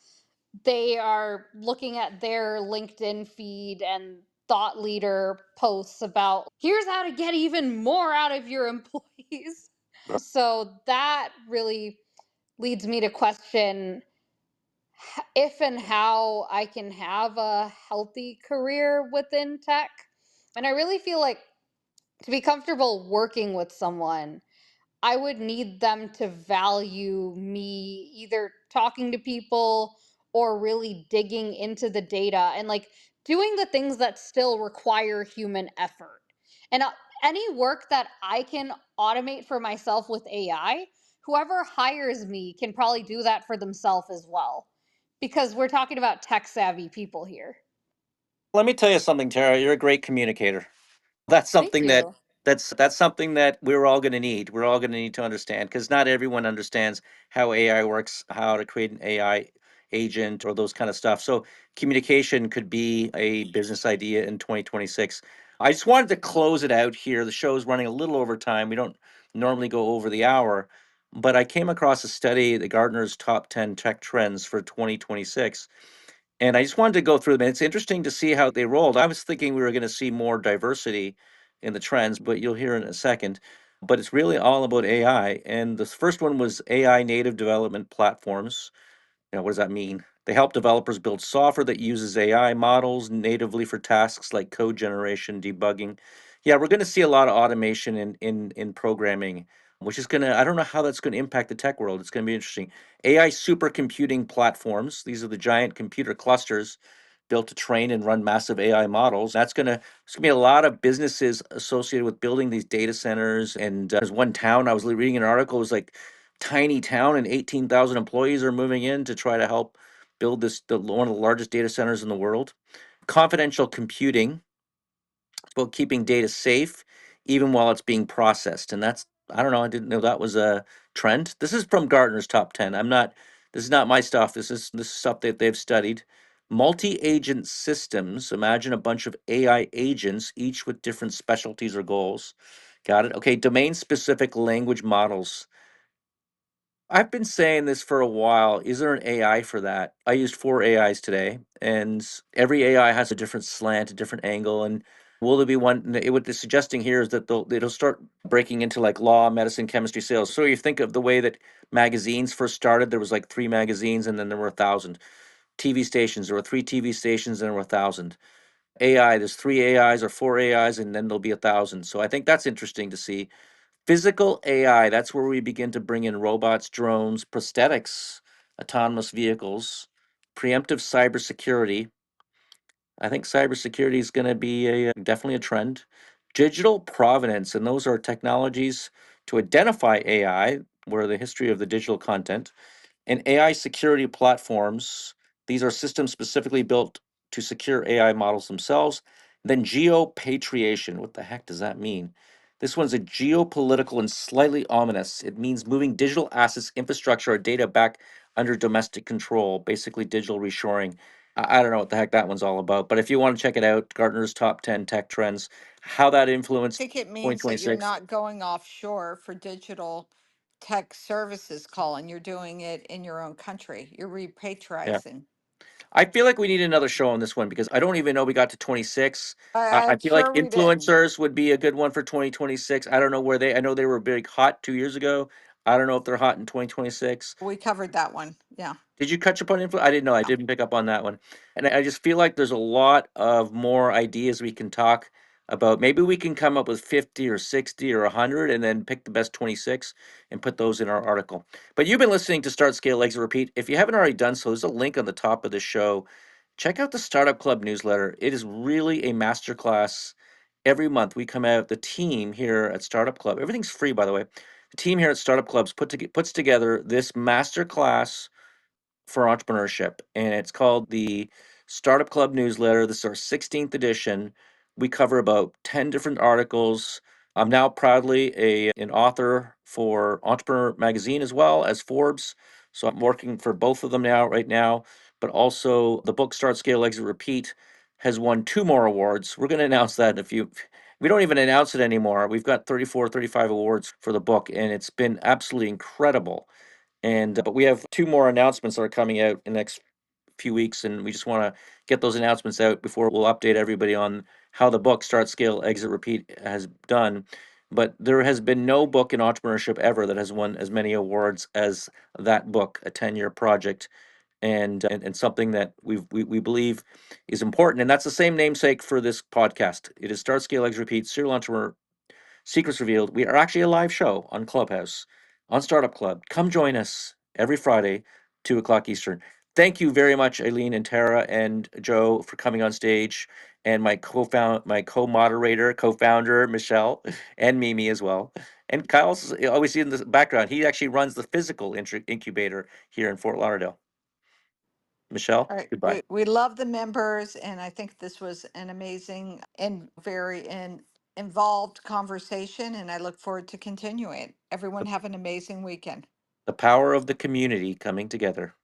They are looking at their LinkedIn feed and thought leader posts about here's how to get even more out of your employees. So that really leads me to question if and how I can have a healthy career within tech. And I really feel like to be comfortable working with someone, I would need them to value me either talking to people or really digging into the data and like doing the things that still require human effort. And any work that I can automate for myself with AI, whoever hires me can probably do that for themselves as well. Because we're talking about tech savvy people here. Let me tell you something, Tara. You're a great communicator. That's Thank something that you. that's something that we're all going to need. We're all going to need to understand because not everyone understands how AI works, how to create an AI agent or those kind of stuff. So communication could be a business idea in 2026. I just wanted to close it out here. The show is running a little over time. We don't normally go over the hour, but I came across a study, the Gartner's top 10 tech trends for 2026. And I just wanted to go through them. It's interesting to see how they rolled. I was thinking we were going to see more diversity in the trends, but you'll hear in a second. But it's really all about AI. And the first one was AI native development platforms. What does that mean? They help developers build software that uses AI models natively for tasks like code generation, debugging. Yeah, we're going to see a lot of automation in programming, which is going to, I don't know how that's going to impact the tech world. It's going to be interesting. AI supercomputing platforms, these are the giant computer clusters built to train and run massive AI models. There's going to be a lot of businesses associated with building these data centers. And there's one town, I was reading an article, it was like tiny town and 18,000 employees are moving in to try to help build one of the largest data centers in the world. Confidential computing, it's about keeping data safe even while it's being processed. And that's, I don't know, I didn't know that was a trend. This is from Gartner's top 10. This is not my stuff. This is stuff that they've studied. Multi-agent systems, imagine a bunch of AI agents, each with different specialties or goals. Got it. Okay, domain specific language models. I've been saying this for a while. Is there an AI for that? I used four AIs today, and every AI has a different slant, a different angle. And will there be one? What they're suggesting here is that it'll start breaking into like law, medicine, chemistry, sales. So you think of the way that magazines first started. There was like three magazines, and then there were 1,000 TV stations. There were three TV stations, and there were 1,000. AI, there's three AIs or four AIs, and then there'll be 1,000. So I think that's interesting to see. Physical AI, that's where we begin to bring in robots, drones, prosthetics, autonomous vehicles, preemptive cybersecurity. I think cybersecurity is going to be definitely a trend. Digital provenance, and those are technologies to identify AI, where the history of the digital content and AI security platforms. These are systems specifically built to secure AI models themselves. Then geopatriation. What the heck does that mean? This one's a geopolitical and slightly ominous. It means moving digital assets, infrastructure, or data back under domestic control, basically digital reshoring. I don't know what the heck that one's all about, but if you want to check it out, Gartner's top 10 tech trends, how that I influenced think it means that you're 2026. not going offshore for digital tech services, Colin. You're doing it in your own country. You're Yeah. repatriating. I feel like we need another show on this one because I don't even know we got to 26. I I'm feel like sure we did. influencers would be a good one for 2026. I don't know I know they were big hot 2 years ago. I don't know if they're hot in 2026. We covered that one. Yeah. Did you catch up on info? I didn't know. I Yeah. didn't pick up on that one. And I just feel like there's a lot of more ideas we can talk about. Maybe we can come up with 50 or 60 or 100 and then pick the best 26 and put those in our article. But you've been listening to Start, Scale, Exit, Repeat. If you haven't already done so, there's a link on the top of the show. Check out the Startup Club newsletter. It is really a masterclass. Every month we come out, the team here at Startup Club, everything's free, by the way. The team here at Startup Clubs puts together this masterclass for entrepreneurship, and it's called the Startup Club newsletter. This is our 16th edition. We cover about 10 different articles. I'm now proudly an author for Entrepreneur Magazine as well as Forbes. So I'm working for both of them right now. But also the book Start, Scale, Exit, Repeat has won two more awards. We're going to announce that in a few. We don't even announce it anymore. We've got 34, 35 awards for the book, and it's been absolutely incredible. And but we have two more announcements that are coming out in the next few weeks, and we just want to get those announcements out before we'll update everybody on how the book Start, Scale, Exit, Repeat has done. But there has been no book in entrepreneurship ever that has won as many awards as that book, a 10-year project, and something that we believe is important. And that's the same namesake for this podcast. It is Start, Scale, Exit, Repeat, Serial Entrepreneur Secrets Revealed. We are actually a live show on Clubhouse, on Startup Club. Come join us every Friday, 2 o'clock Eastern. Thank you very much, Aileen and Tara and Joe, for coming on stage, and my co-moderator, co-founder, Michelle, and Mimi as well. And Kyle's always in the background. He actually runs the physical incubator here in Fort Lauderdale. Michelle, All right, goodbye. we love the members, and I think this was an amazing and very involved conversation, and I look forward to continuing it. Everyone The, have an amazing weekend. the power of the community coming together.